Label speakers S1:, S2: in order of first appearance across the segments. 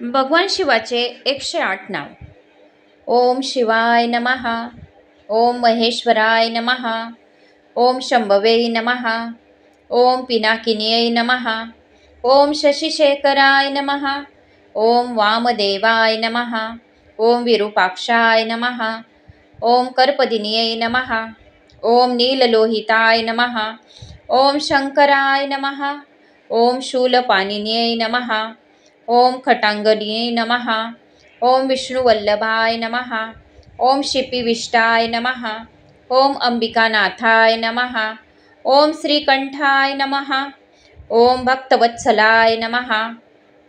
S1: भगवान शिवाचे 108 नाव. ओम शिवाय नमः. ओम महेश्वराय नमः. ओम शंभवे नमः. ओम पिनाकिन्यै नमः. ओम शशिशेखराय नमः. ओम वामदेवाय नमः. ओम विरूपाक्षाय नमः. ओम कर्पदिन्यै नमः. ओम नीललोहिताय नमः. ओम शंकराय नमः. ओम शूलपाणिन्यै नमः. ओम खटांगन्यै नमः. ओम विष्णुवल्लभाय नमः. ओम शिपिविष्टाय नमः. ओम अंबिकानाथाय नमः. ओम श्रीकंठाय नमः. ओम भक्तवत्सलाय नमः.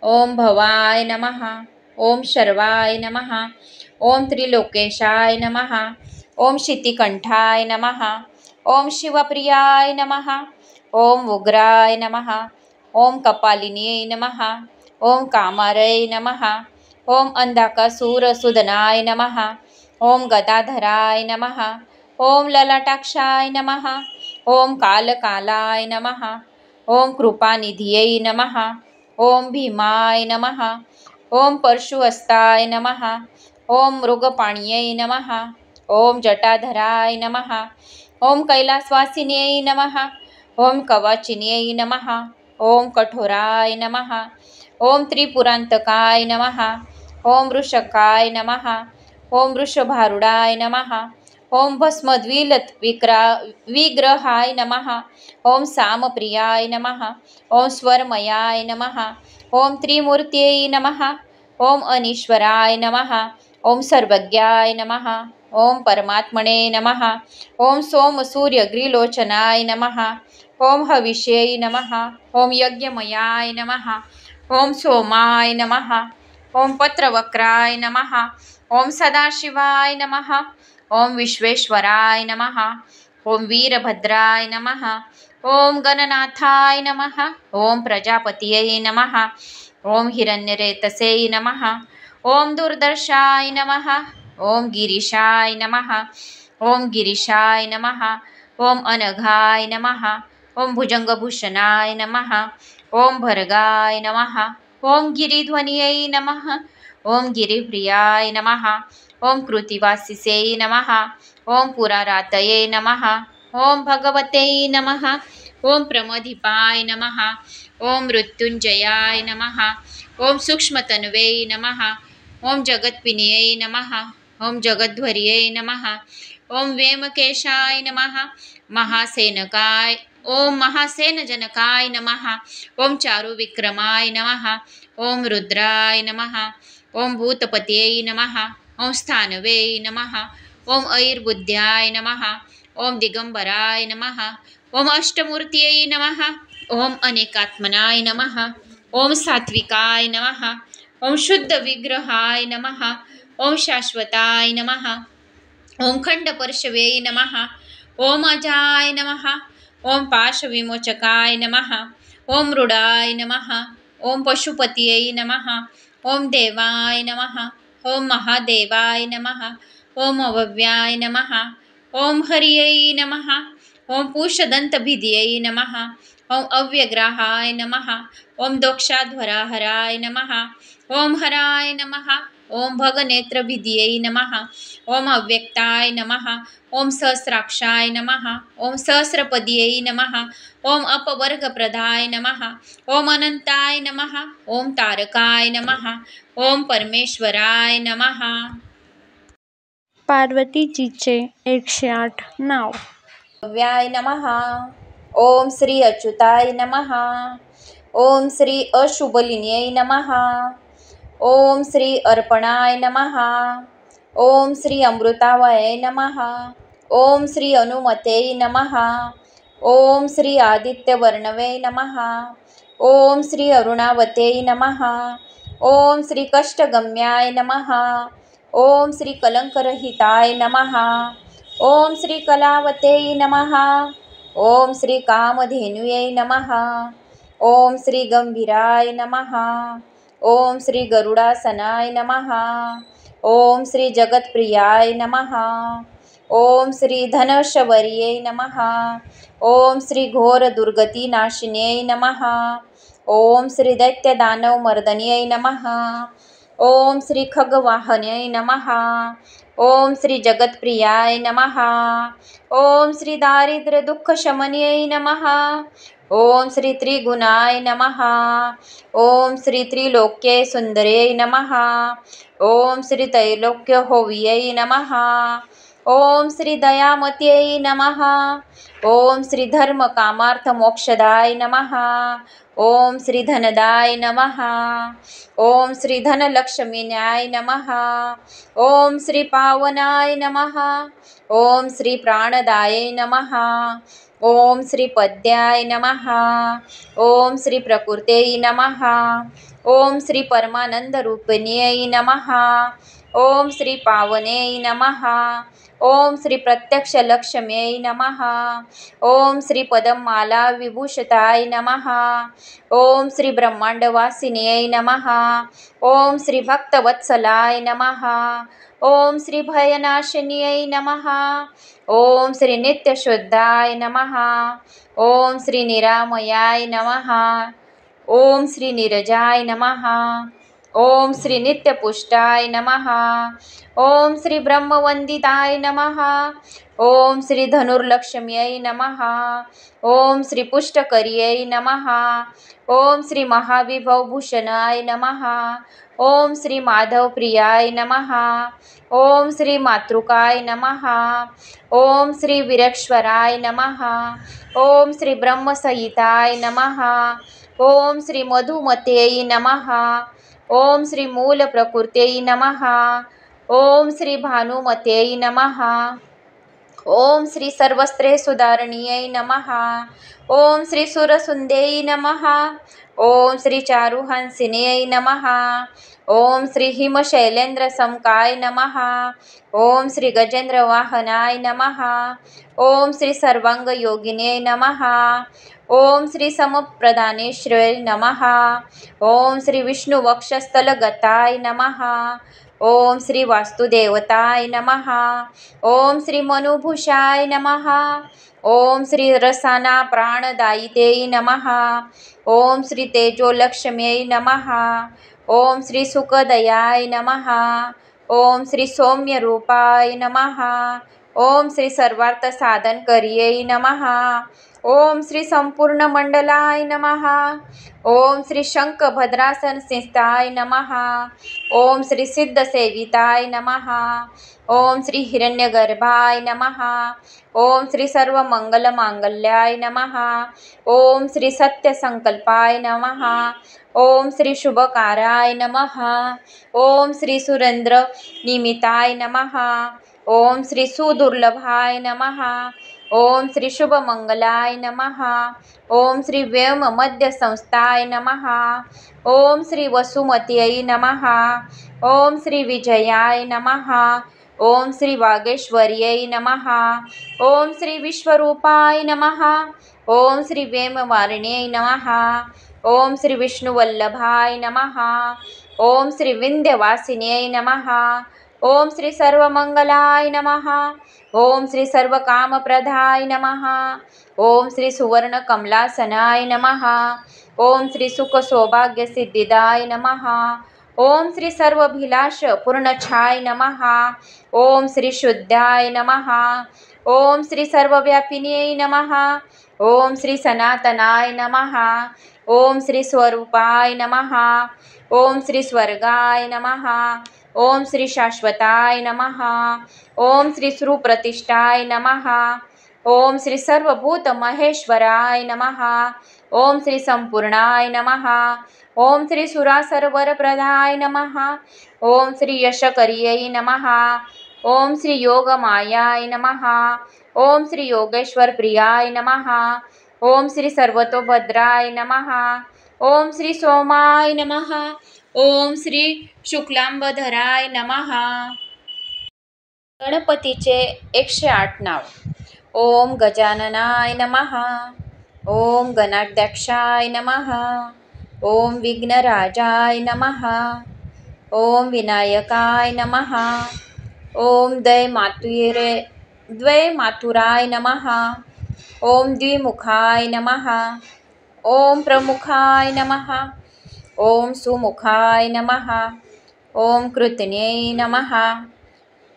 S1: ओम भवाय नमः. ओम शर्वाय नमः. ओम त्रिलोकेशाय नमः. ओम शितिकंठाय नमः. ओम शिवप्रियाय नमः. ओम उग्राय नमः. ओम कपालिन्यै नमः. ओम कामारय नमः. ओम अंधकासुरसूदनाय नमः. ओम गदाधराय नमः. ओम ललाटाक्षाय नमः. ओम कालकालाय नमः. ओम कृपानिधियै नमः. ओम भीमाय नमः. ओम परशुहस्ताय नमः. ओम मृगपाण्यै नमः. ओम जटाधराय नमः. ओम कैलासवासिन्यै नमः. ओम कवचिन्यै नमः. ओम कठोराय नमः. ओम त्रिपुरांतकाय नमः. ओम वृषकाय नमः. ओम वृषभारूढाय नमः. ओम भस्मद्विल विग्रहाय नमः. ओम सामप्रियाय नमः. ओम स्वरमयाय नमः. ओम त्रिमूर्त्यै नमः. ओम अनीश्वराय नमः. ओम सर्वज्ञाय नमः. ओम परमात्मने नमः. ओम सोमसूर्यग्रिलोचनाय नमः. ओम हविष्यै नमः. ओम यज्ञमयाय नमः. ओम सोमाय नमः. ओम पत्रवक्राय नमः. ओम सदाशिवाय नमः. ओम विश्वेश्वराय नमः. ओम वीरभद्राय नमः. ओम गणनाथाय नमः. ओम प्रजापतये नमः. ओम हिरण्यरेतसे नमः. ओम दुर्दर्शाय नमः. ओम गिरीशाय नमः. ओम गिरीशाय नमः. ओम अनघाय नमः. ओम भुजंगभूषणाय नमः. ओम भर्गाय नमः. ओम गिरिध्वन्यै नमः. ओम गिरिप्रियाय नमः. ओम कृतिवासिसे नमः. ओम पुरारातये नमः. ओम भगवते नमः. ओम प्रमदीपाय नमः. ओम मृत्युंजयाय नमः. ओम सूक्ष्मतन्वे नमः. ओम जगत्पिन्यै नमः. ओम जगद्ध्वर्यै नमः. ओम वेमकेशाय नमः. महासेनकाय ओम महासेनजनकाय नमः. ओम चारुविक्रमाय नमः. ओम रुद्राय नमः. ओम भूतपतये नमः. ओम स्थानवे नमः. ओम ऐर्बुद्ध्याय नमः. ओम दिगंबराय नमः. ओम अष्टमूर्त्यै नमः. ओम अनेकात्मनाय नमः. ओम सात्विकाय नमः. ओम शुद्ध विग्रहाय नमः. ओम शाश्वताय नमः. ओम खंडपर्शवे नमः. ओम अजाय नमः. ओम पाशविमोचकाय नमः. ओम मृडाय नमः. ओम पशुपतये नमः. ओम देवाय नमः. ओम महादेवाय नमः. ओम अव्ययाय नमः. ओम हर्यै नमः. ओम पूषदन्तभिद्यै नमः. ओम अव्यग्राहाय नमः. ओम दोक्षाध्वराहराय नमः. ओम हराय नमः. ओम भगनेत्रभिद्यै नमः. ओम अव्यक्ताय नमः. ओम सहस्राक्षाय नमः. ओम सहस्रपद्यै नमः. ओम अपवर्गप्रदाय नमः. ओम अनंताय नमः. ओम तारकाय नमः. ओम परमेश्वराय नमः.
S2: पार्वतीजीचे 108 नाव.
S1: व्याय नमः. ओम श्री अच्युताय नमः. ओम श्री अशुभलिन्यै नमः. ओम श्री अर्पणाय नमः. ओम श्री अमृतावये नमः. ओम श्री अनुमते नमः. ओम श्री आदित्यवर्णवे नमः. ओम श्री अरुणावते नमः. ओम श्री कष्टगम्याय नमः. ओम श्री कलंकरहिताय नमः. ओम श्री कलावते नमः. ओम श्री कामधेनुये नमः. ओम श्री गंभीराय नमः. ओम श्री गरुडासनाय नमः. ओम श्री जगत्प्रियाय नमः. ओम श्री धनशवर्ये नमः. ओम श्री घोर दुर्गति नाशिन्यै नमः. ओम श्री दैत्य दानव मर्दन्यै नमः। ओम श्री खगवाहन्यै नमः। ओम श्री जगत्प्रियाय नमः। ओम श्री दारिद्र्य दुःख शमन्यै नमः। ओम श्री त्रिगुणाय नमः। ओम श्री त्रिलोक्ये सुंदर्यै नमः। ओम श्री त्रैलोक्य होव्यै नमः। ओम श्री दयामत्यै नमः। ओम श्री धर्म कामार्थ मोक्षदाय नमः। ओम श्री धनदाय नमः। ओम श्री धनलक्ष्मीन्याय नमः। ओम श्री पावनाय नमः। ओम श्री प्राणदाय नमः। ओम श्री पद्याय नमः। ओम श्री प्रकृत्यै नमः। ओम श्री परमानंद रूपिण्यै नमः। ओम श्री पावन्यै नमः। ओम श्री प्रत्यक्ष लक्ष्म्यै नमः। ओम श्री पदमाला विभूषिताय नमः। ओम श्री ब्रह्मांडवासिन्यै नमः। ओम श्री भक्तवत्सलाय नमः। ओम श्री भयनाशिन्यै नमः। ओम श्री नित्यशुद्धाय नमः। ओम श्री निरामयाय नमः। ओम श्री नीरजाय नमः। ओम श्री नित्यपुष्टाय नमः। ओम श्री ब्रह्मवंदिताय नमः। ओम श्री धनुर्लक्ष्म्यै नमः। ओम श्री पुष्टकर्यै नमः। ओम श्री महाविभवभूषणाय नमः। ओम श्री माधवप्रियाय नमः। ओम श्री मातृकाय नमः। ओम श्री वीरेश्वराय नमः। ओम श्री ब्रह्मसहिताय नमः। ओम श्री मधुमत्यै नमः। ओम श्री मूल प्रकृत्यै नमः। ओम श्री भानुमत्यै नमः। ओम श्री सर्वस्त्रे सुधारणीयै नमः। ओम श्री सुरसुंद्यै नमः। ओम श्री चारुहंसिन्यै नमः। ओम श्री हिमशैलेंद्र समकाय नमः। ओम श्री गजेंद्र वाहनाय नमः। ओम श्री सर्वांग योगिन्यै नमः। ओम श्री समप्रधानेश्वर्यै नमः। ओम श्री विष्णु वक्षस्थलगताय नमः। ओम श्री वास्तुदेवताय नमः। ओम श्री मनुभूषाय नमः। ओम श्री रसाना प्राणदायित्यै नमः। ओम श्री तेजोलक्ष्म्यै नमः। ओम श्री सुखदयाय नमः। ओम श्री सौम्यरूपाय नमः। ओम श्री सर्वार्थ साधनकर्यै नमः। ओम श्री संपूर्ण मंडलाय नमः। ओम श्री शंखभद्रासन सिंस्थाय नमः। ओम श्री सिद्धसेविताय नमः। ओम श्री हिरण्यगर्भाय नमः। ओम श्री सर्वमंगलमांगल्याय नमः। ओम श्री सत्यसंकल्पाय नमः। ओम श्री शुभकाराय नमः। ओम श्री सुरेंद्र निमिताय नमः। ओम श्री सुदुर्लभाय नमः। ओम श्री शुभमंगलाय नमः। ओम श्री व्योम मध्य संस्थाय नमः। ओम श्री वसुमत्यै नमः। ओम श्री विजयाय नमः। ओम श्री वागेश्वर्यै नमः। ओम श्री विश्वरूपाय नमः। ओम श्री वेमवारिण्यै नमः। ओम श्री विष्णुवल्लभाय नमः। ओम श्री विंध्यवासिन्यै नमः। ओम श्री सर्वमंगलाय नमः। ओम श्री सर्वकामप्रदाय नमः। ओम श्री सुवर्णकमलासनाय नमः। ओम श्री सुखसौभाग्यसिद्धिदाय नमः। ओम श्री सर्वाभिलाष पूर्णच्छाय नमः। ओम श्री शुद्धाय नमः। ओम श्री सर्वव्यापिन्यै नमः। ओम श्री सनातनाय नमः। ओम श्री स्वरूपाय नमः। ओम श्री स्वर्गाय नमः। ओम श्री शाश्वताय नमः। ओम श्री सुप्रतिष्ठाय नमः। ओम श्री सर्वभूत महेश्वराय नमः। ओम श्री संपूर्णाय नमः। ओम श्री सुरासरवरप्रदाय नमः। ओम श्री यशकर्यै नमः। ओम श्री योगमायाय नमः। ओम श्री योगेश्वर प्रियाय नमः। ओम श्री सर्वतोभद्राय नमः। ओम श्री सोमाय नमः। ओम श्री शुक्लांबधराय नमः। गणपतीचे 108 नाव. ओम गजाननाय नमः. ओम गणाध्यक्षाय नमः. ओम विघ्नराजाय नमः. ओम विनायकाय नमः. ओम द्वैमातुराय नमः. ओम द्विमुखाय नमः. ओम प्रमुखाय नमः। ओम सुमुखाय नमः। ओम कृतन्यै नमः।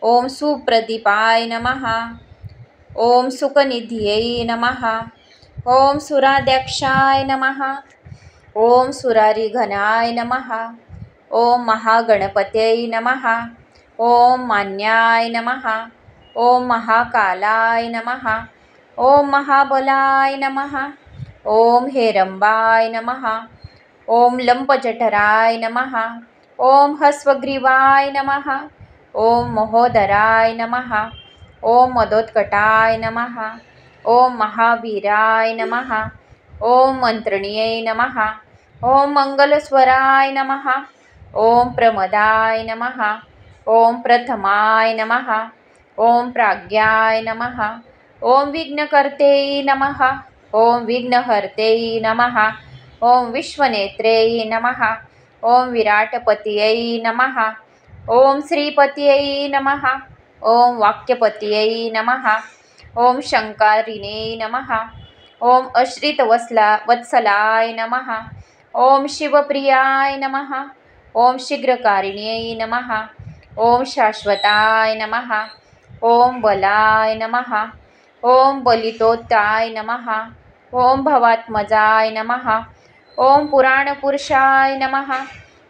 S1: ओम सुप्रदीपाय नमः। ओम सुखनिधियै नमः। ओम सुराध्यक्षाय नमः। ओम सुरारिघनाय नमः। ओम महागणपतये नमः। ओम मान्याय नमः। ओम महाकालाय नमः। ओम महाबलाय नमः। ओम हेरंबाय नमः। ओम लंपजठराय नमः। ओम हस्वग्रीवाय नमः। ओम महोदराय नमः। ओम मदोत्कटाय नमः। ओम महावीराय नमः। ओम मंत्रणिये नमः। ओम मंगलस्वराय नमः। ओम प्रमदाय नमः। ओम प्रथमाय नमः। ओम प्राज्ञाय नमः। ओम विघ्नकर्ते नमः। ओम विघ्नहर्ते नमः। ओम विश्वनेत्रे नमः। ओम विराटपतये नमः। ओम श्रीपतये नमः। ओम वाक्यपतये नमः। ओम शंकारिणे नमः। ओम वत्सलाय नमः। ओम शिवप्रियाय नमः। ओम शीघ्रकारिण्यै नमः। ओम शाश्वताय नमः। ओम बलाय नमः। ओम बलितोत्ताय नमः। ओम भवात्मजाय नमः। ओम पुराणपुरुषाय नमः।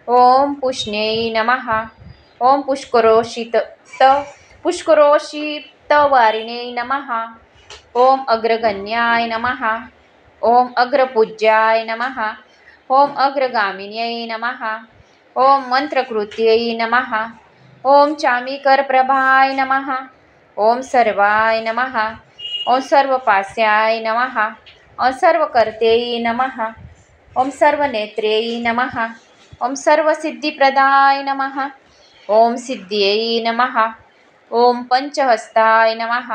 S1: ओम पुष्ण्यै नमः। ओम पुष्करोषितवारिणे नमः। ओम अग्रगण्याय नमः। ओम अग्रपूज्याय नमः। ओम अग्रगामिन्यै नमः। ओम मंत्रकृत्यै नमः। ओम चामीकरप्रभाय नमः। ओम सर्वाय नमः। ओम सर्वपास्याय नमः। ओम सर्वकर्त्यै नमः। ओम सर्वनेत्र्यै नमः। ओम सर्वसिद्धिप्रदाय नमः। ओम सिद्ध्यै नमः। ओम पंचहस्ताय नमः।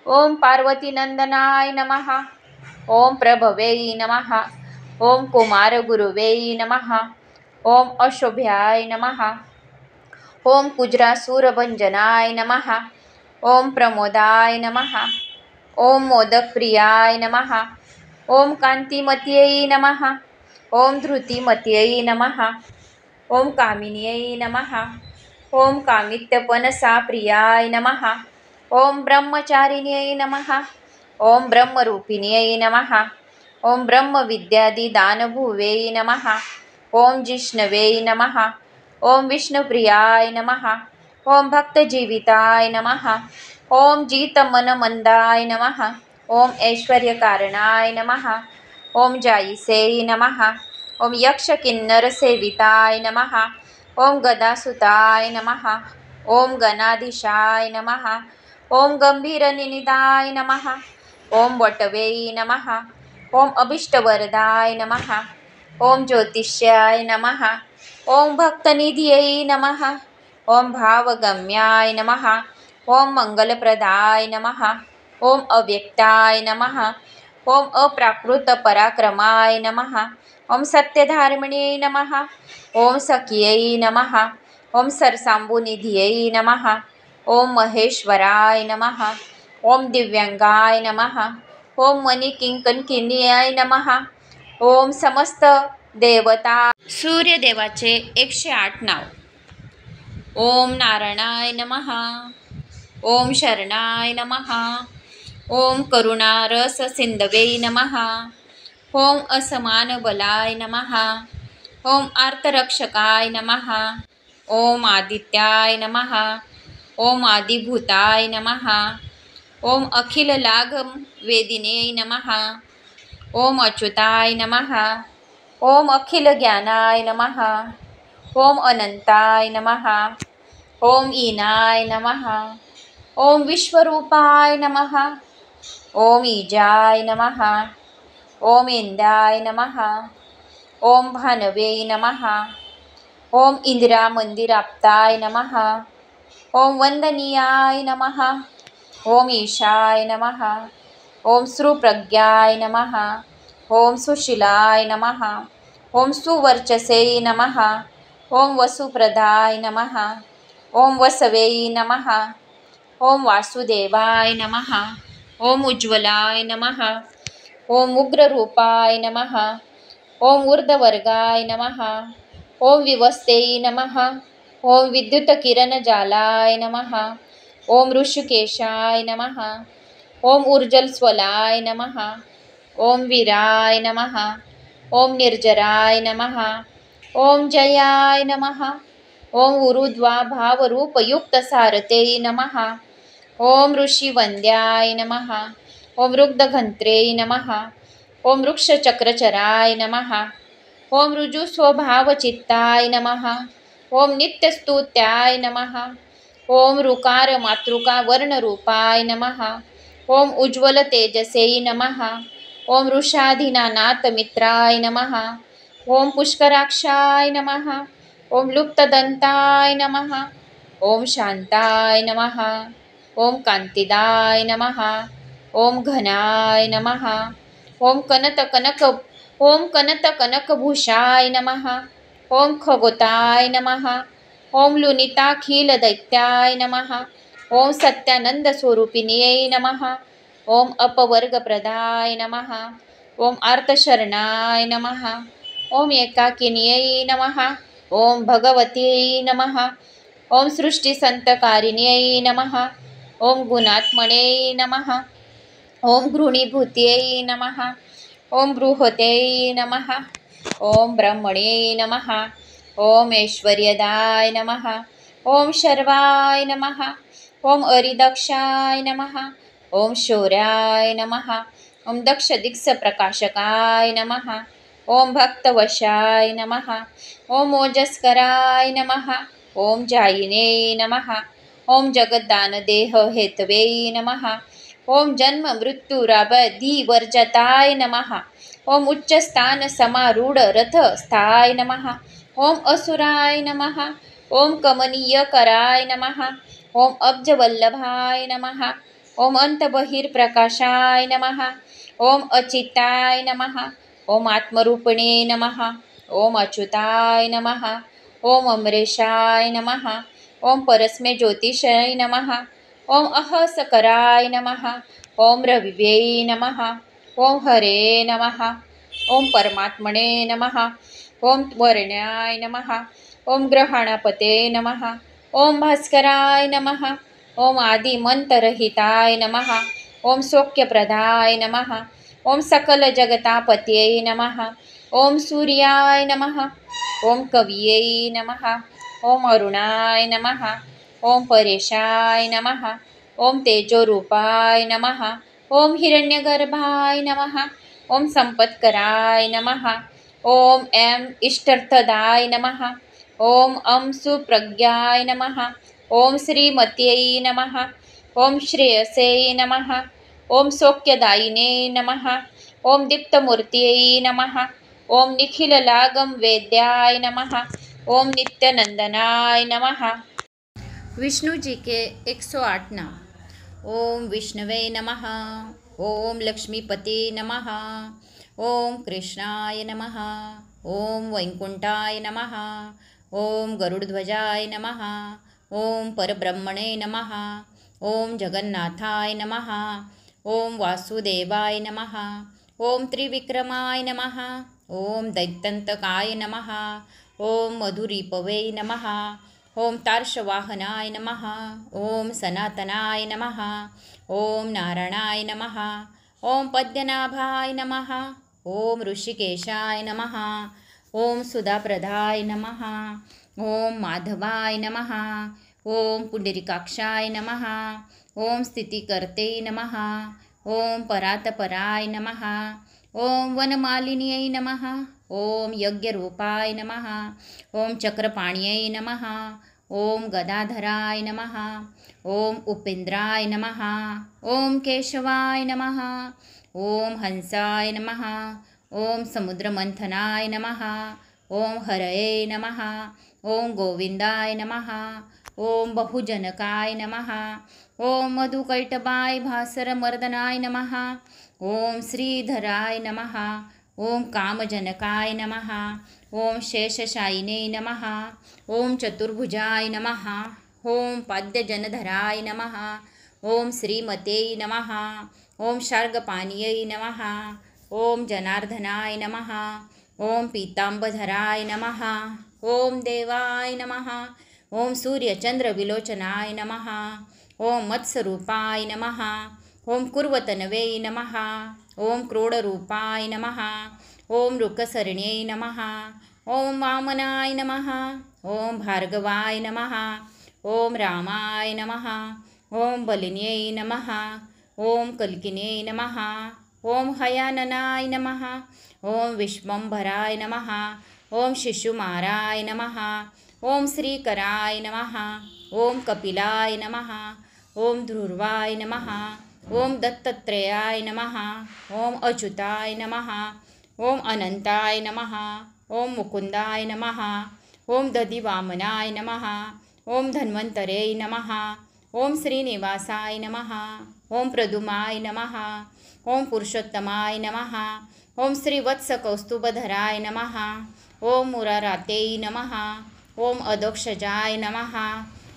S1: ओम पार्वतीनंदनाय नमः। ओम प्रभवे नमः। ओम कुमारगुरुवे नमः। ओम अशोभ्याय नमः। ओम कुजरासूरभंजनाय नमः। ओम प्रमोदाय नमः। ओम मोदकप्रियाय नमः। ओम कांतिमत्यै नमः। ओम धृतिमत्यै नमः। ओम कामिन्यै नमः। ओम कामित्यपनसाप्रियाय नमः। ओम ब्रह्मचारिण्यै नमः। ओम ब्रह्मरूपिण्यै नमः। ओम ब्रह्मविद्यादिदानभुवे नमः। ओम जिष्णवे नमः। ओम विष्णुप्रियाय नमः। ओम भक्तजीविताय नमः। ओम जितमनमंदाय नमः। ओम ऐश्वर्यकारणाय नमः। ओम जायसे नमः। ओम यक्षकिन्नरसेविताय नमः। ओम गदासुताय नमः। ओम गणाधीशाय नमः। ओम गंभीरनिनिदाय नमः। ओम वटवे नमः। ओम अभीष्टवरदाय नमः। ओम ज्योतिष्याय नमः। ओम भक्तनिधियै नमः। ओम भावगम्याय नमः। ओम मंगलप्रदाय नमः। ओम अव्यक्ताय नमः। ओम अप्राकृतपराक्रमाय नमः। ओम सत्यधार्मिण्यै नमः। ओम सख्यै नमः। ओम सरसाम्बुनिधियै नमः। ओम महेश्वराय नमः। ओम दिव्यांगाय नमः। ओम मणिकिंकणकिन्याय नमः। ओम समस्त देवता सूर्यदेवाचे 108 नाव। ओम नारायणाय नमः। ओम शरणाय नमः। ओम करुणारस सिंधवे नमः। ओम असमान बलाय नमः। ओम आर्तरक्षकाय नमः। ओम आदित्याय नमः। ओम आदिभूताय नमः। ओम अखिल लाघम वेदिने नमः। ओम अच्युताय नमः। ओम अखिल ज्ञानाय नमः। ओम अनंताय नमः। ओम ईनाय नमः। ओम विश्वरूपाय नमः। ओम ईजाय नमः। ओम इंद्राय नमः। ओम भानवे नमः। ओम इंदिरा मंदिराप्ताय नमः। ओम वंदनीयाय नमः। ओम ईशाय नमः। ओम सुप्रज्ञाय नमः। ओम सुशीलाय नमः। ओम सुवर्चसे नमः। ओम वसुप्रदाय नमः। ओम वसवे नमः। ओम वासुदेवाय नमः। ओम उज्ज्वलाय नमः। ओम उग्ररूपाय नमः। ओम ऊर्ध्ववर्गाय नमः। ओम विवस्तेय नमः। ओम विद्युतकिरणजालाय नमः। ओम ऋषिकेशाय नमः। ओम ऊर्जलस्वलाय नमः। ओम वीराय नमः। ओम निर्जराय नमः। ओम जयाय नमः। ओम ऊर्ध्वा भावरूपयुक्तसारते नमः। ओम ऋषिवन्द्याय नमः। ओम रुग्धघंत्रे नमः। ओम वृक्षचक्रचराय नमः। ओम ऋजुस्वभावचित्ताय नमः। ओम नित्यस्तुत्याय नमः। ओम ऋकार मातृका वर्णरूपाय नमः। ओम उज्ज्वल तेजसे नमः। ओम वृषाधिनानाथ मित्राय नमः। ओम पुष्कराक्षाय नमः। ओम लुप्तदंताय नमः। ओम शांताय नमः। ओम कांतिदाय नमः। ओम घनाय नमः। ओम कनकभूषाय नमः। ओम खगोताय नमः। ओम लुनिताखिलदैत्याय नमः। ओम सत्यानंद स्वरूपिण्यै नमः। ओम अपवर्गप्रदाय नमः। ओम आर्तशरणाय नमः। ओम एकाकिन्यै नमः। ओम भगवत्यै नमः। ओम सृष्टिसंतकारिण्यै नमः। ओम गुणात्मने नमः। ओम घृणीभूत्यै नमः। ओम बृहत्यै नमः। ओम ब्रह्मणे नमः। ओम ऐश्वर्यदाय नमः। ओम शर्वाय नमः। ओम अरिदक्षाय नमः। ओम शौर्याय नमः। ओम दक्षदिक्स प्रकाशकाय नमः। ओम भक्तवशाय नमः। ओम ओजस्कराय नमः। ओम जायिने नमः। ओम जगद्दानदेह हेतवे नमः। ओम जन्म मृत्युराबधिवर्जताय नमः। ओम उच्चस्थान समारूढ रथ स्थाय नमः। ओम असुराय नमः। ओम कमनीयकराय नमः। ओम अब्जवल्लभाय नमः। ओम अंतबहिर्प्रकाशाय नमः। ओम अचिताय नमः। ओम आत्मरूपिणे नमः। ओम अच्युताय नमः। ओम अमरेशाय नमः। ओम परस्मै ज्योतिषाय नमः। ओम अहसकराय नमः। ओम रविवे नमः। ओम हरे नमः। ओम परमात्मने नमः। ओम वर्ण्याय नमः। ओम ग्रहणपते नमः। ओम भास्कराय नमः। ओम आदिमन्तरहिताय नमः। ओम सौख्यप्रदाय नमः। ओम सकल जगतापत्यै नमः। ओम सूर्याय नमः। ओम कवियै नमः। ओम अरुणाय नमः। ओम परेशाय नमः। ओम तेजोरूपाय नमः। ओम हिरण्यगर्भाय नमः। ओम संपत्कराय नमः। ओम ऐं इष्टर्थदाय नमः। ओम सुप्रज्ञाय नमः। ओम श्रीमत्यै नमः। ओम श्रेयसे नमः। ओम सौख्यदायिने नमः। ओम दीप्तमूर्त्यै नमः। ओम निखिललागम वेद्याय नमः। ओम नित्यानंदनाय नमः। विष्णु जी के 108 नाम। ओम विष्णवे नमः। ओम लक्ष्मीपते नमः। ओम कृष्णाय नमः। ओम वैकुंठाय नमः। ओम गरुडध्वजाय नमः। ओम परब्रह्मणे नमः। ओम जगन्नाथाय नमः। ओम वासुदेवाय नमः। ओम त्रिविक्रमाय नमः। ओम दैत्यन्तकाय नमः। ओम मधुरीपवे नमः। ओम तार्शवाहनाय नमः। ओम सनातनाय नमः। ओम नारायणाय नमः। ओम पद्मनाभाय नमः। ओम ऋषिकेशाय नमः। ओम सुधाप्रदाय नमः। ओम माधवाय नमः। ओम पुंडरीकाक्षाय नमः। ओम स्थितिकर्ते नमः। ओम परात्पराय नमः। ओम वनमालिन्यै नमः। ओम यज्ञरूपाय नमः। ओम चक्रपाण्यै नमः। ओम गदाधराय नमः। ओम उपेन्द्राय नमः। ओम केशवाय नमः। ओम हंसाय नमः। ओम समुद्रमंथनाय नमः। ओम हरये नमः। ओम गोविंदाय नमः। ओम बहुजनकाय नमः। ओम मधुकैटभाय भास्करमर्दनाय नमः। ओम श्रीधराय नमः। ओम कामजनकाय नमः। ओम शेषशायिने नमः। ओम चतुर्भुजाय नमः। ओम पाद्यजनधराय नमः। ओम श्रीमते नमः। ओम शार्गपाणियै नमः। ओम जनार्दनाय नमः। ओम पीतांबधराय नमः। ओम देवाय नमः। ओम सूर्यचंद्रविलोचनाय नमः। ओम मत्स्यरूपाय नमः। ओम कुर्वतनवे नमः। ओम क्रोडरूपाय नमः। ओम रुकसर्ण्यै नमः। ओम वामनाय नमः। ओम भार्गवाय नमः। ओम रामाय नमः। ओम बलिन्यै नमः। ओम कल्किन्यै नमः। ओम हयाननाय नमः। ओम विश्वंभराय नमः। ओम शिशुमाराय नमः। ओम श्रीकराय नमः। ओम कपिलाय नमः। ओम ध्रुवाय नमः। ओम दत्तात्रेयाय नमः। ओम अच्युताय नमः। ओम अनंताय नमः। ओम मुकुंदाय नमः। ओम दधिवामनाय नमः। ओम धन्वन्तरे नमः। ओम श्रीनिवासाय नमः। ओम प्रद्युमाय नमः। ओम पुरुषोत्तमाय नमः। ओम श्रीवत्सकौस्तुभधराय नमः। ओम मुराराते नमः। ओम अदोक्षजाय नमः।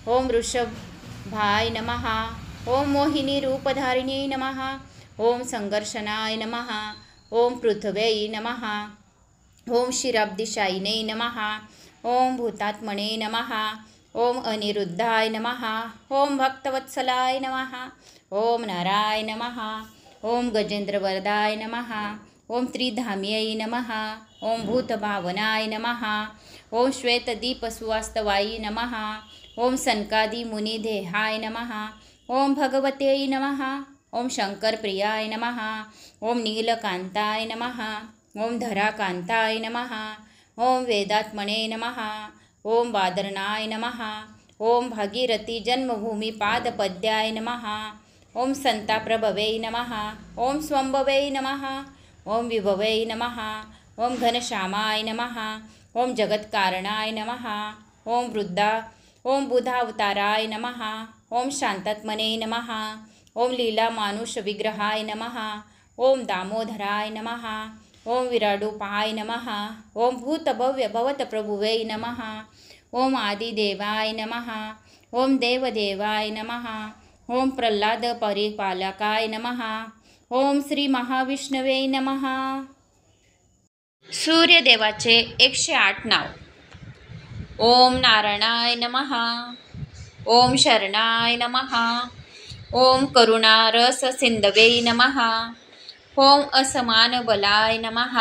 S1: ओम वृषभाय नमः। ओम मोहिनी रूपधारिण्यै नमः। ओम संघर्षणाय नमः। ओम पृथ्व्यै नमः। ओम क्षीराब्धिशायिने नमः। ओम भूतात्मने नमः। ओम अनिरुद्धाय नमः। ओम भक्तवत्सलाय नमः। ओम नाराय नमः। ओम गजेंद्रवरदाय नमः। ओम त्रिधाम्यै नमः। ओम भूतभावनाय नमः। ओम श्वेतदीपसुवास्तवाय नमः। ओम सनकादिमुनिदेहाय नमः। ओम भगवते नमः। ओम शंकरप्रियाय नमः। ओम नीलकांताय नमः। ओम धराकांताय नमः। ओम वेदात्मने नमः। ओम वादरणाय नमः। ओम भागीरथी जन्मभूमी पादपद्याय नमः। ओम संताप्रभवे नमः। ओम स्वंभवे नमः। ओम विभवे नमः। ओम घनश्यामाय नमः। ओम जगत्कारणाय नमः। ओम बुधावताराय नमः। ओम शांतात्मने नमः। ओम लीलामानुषविग्रहाय नमः। ओम दामोदराय नमः। ओम विराडूपाय नमः। ओम भूतभव्य भवतप्रभुवे नमः। ओम आदिदेवाय नमः। ओम देवदेवाय नमः। ओम प्रल्हाद परिपालकाय नमः। ओम श्री महाविष्णवे नमः। सूर्यदेवाचे 108 नाव. ओम नारायणाय नमः. ओम शरणाय नमः. ओम करुणारस सिंधवे नमः. ओम असमान बलाय नमः.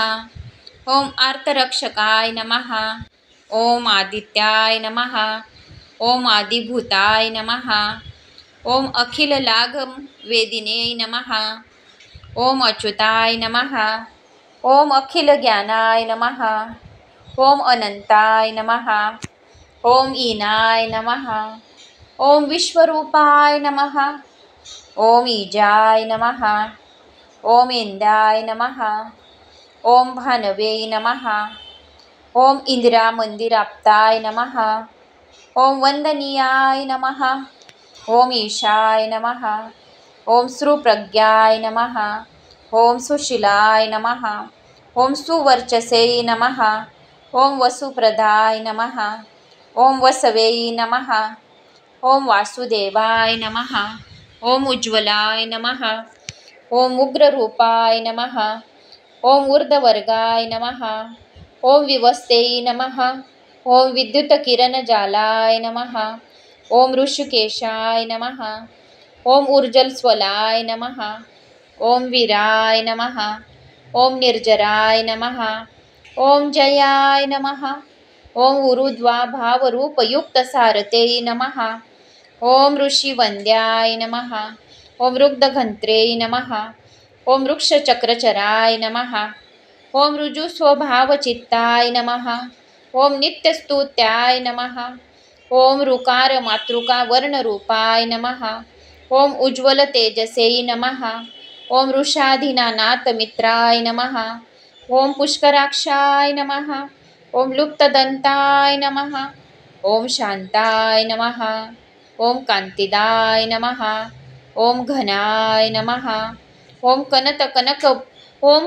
S1: ओम आर्तरक्षकाय नमः. ओम आदित्याय नमः. ओम आदिभूताय नमः. ओम अखिल लाघम वेदिने नमः. ओम अच्युताय नमः. ओम अखिल ज्ञानाय नमः. ओम अनंताय नमः. ओम ईनाय नमः. ओम विश्वरूपाय नमः. ओम ईजाय नमः. ओम इंद्राय नमः. ओम भानवे नमः. ओम इंदिरा मंदिराप्ताय नमः. ओम वंदनीयाय नमः. ओम ईशाय नमः. ओम सुप्रज्ञाय नमः. ओम सुशीलाय नमः. ओम सुवर्चसे नमः. ओम वसुप्रदाय नमः. ओम वसवे नमः. ओम वासुदेवाय नमः. ओम उज्ज्वलाय नमः. ओम उग्ररूपाय नमः. ओम ऊर्ध्ववर्गाय नमः. ओम विवस्ते नमः. ओम विद्युतकिरणजालाय नमः. ओम ऋषिकेशाय नमः. ओम ऊर्जलस्वलाय नमः. ओम वीराय नमः. ओम निर्जराय नमः. ओम जयाय नमः. ओम ऊर्ध्वा भावरूपयुक्तसारते नमः. ओम ऋषिवन्द्याय नमः. ओम रुग्धघंत्रे नमः. ओम वृक्षचक्रचराय नमः. ओम ऋजुस्वभावचित्ताय नमः. ओम नित्यस्तुत्याय नमः. ओम ऋकार मातृका वर्णरूपाय नमः. ओम उज्ज्वल तेजसे नमः. ओम वृषाधिनानाथ मित्राय नमः. ओम पुष्कराक्षाय नमः. ओम लुप्तदंताय नमः. ओम शांताय नमः. ओम कांतिदाय नमः. ओम घनाय नमः. ओम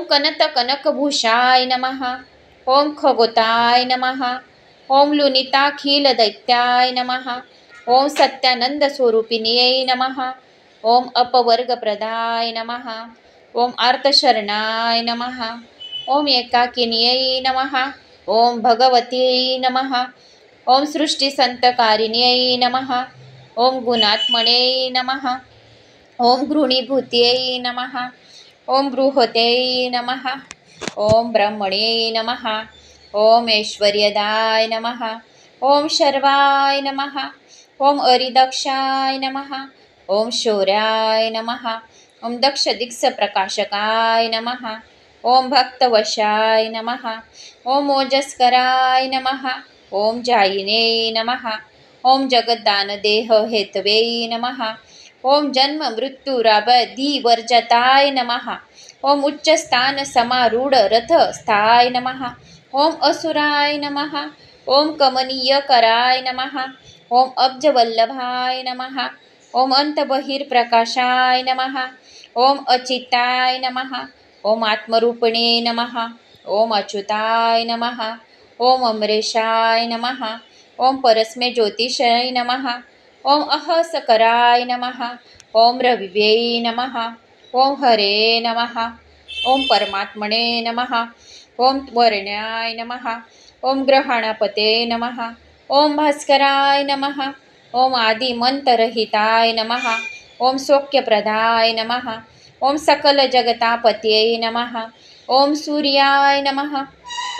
S1: कनकभूषाय नमः. ओम खगोताय नमः. ओम लुनिताखिलदैत्याय नमः. ओम सत्यानंद स्वरूपिण्यै नमः. ओम अपवर्गप्रदाय नमः. ओम अर्थशरणाय नमः। ओम एकाकिन्यै नमः। ओम भगवत्यै नमः। ओम सृष्टिसंतकारिण्यै नमः। ओम गुणात्मने नमः। ओम घृणीभूत्यै नमः। ओम बृहत्यै नमः। ओम ब्रह्मणे नमः। ओम ऐश्वर्यदाय नमः। ओम शर्वाय नमः। ओम अरिदक्षाय नमः। ओम शौर्याय नमः। ओम दक्षदिक्स प्रकाशकाय नमः। ओम भक्तवशाय नमः। ओम ओजस्कराय नमः। ओम जायिने नमः। ओम जगद्दानदेह हेतवे नमः। ओम जन्म मृत्युराबधिवर्जताय नमः। ओम उच्चस्थान समारूढ रथ स्थाय नमः। ओम असुराय नमः। ओम कमनीयकराय नमः। ओम अब्जवल्लभाय नमः। ओम अंतबहिर्प्रकाशाय नमः। ओम अचिताय नमः। ओम आत्मरूपिणे नमः। ओम अच्युताय नमः। ओम अमरेशाय नमः। ओम परस्मै ज्योतिषाय नमः। ओम अहसकराय नमः। ओम रविवे नमः। ओम हरे नमः। ओम परमात्मने नमः। ओम वर्ण्याय नमः। ओम ग्रहणपते नमः। ओम भास्कराय नमः। ओम आदिमन्तरहिताय नमः। ओम सौख्यप्रदाय नमः। ओम सकल जगतापत्यै नमः। ओम सूर्याय नमः।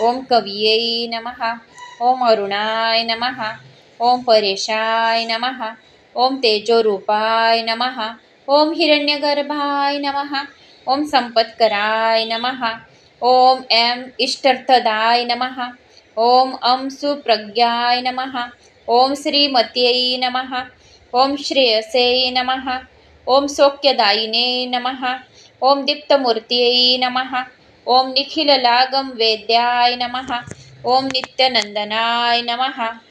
S1: ओम कविये नमः। ओम अरुणाय नमः। ओम परेशाय नमः। ओम तेजोरूपाय नमः। ओम हिरण्यगर्भाय नमः। ओम संपत्कराय नमः। ओम ऐं इष्टर्थदाय नमः। ओम सुप्रज्ञाय नमः। ओम श्रीमत्यै नमः। ओम श्रेयसे नमः। ओम सौख्यदायिने नमः। ओम दीप्तमूर्त्यै नमः। ओम निखिललागम वेद्याय नमः। ओम नित्यनंदनाय नमः।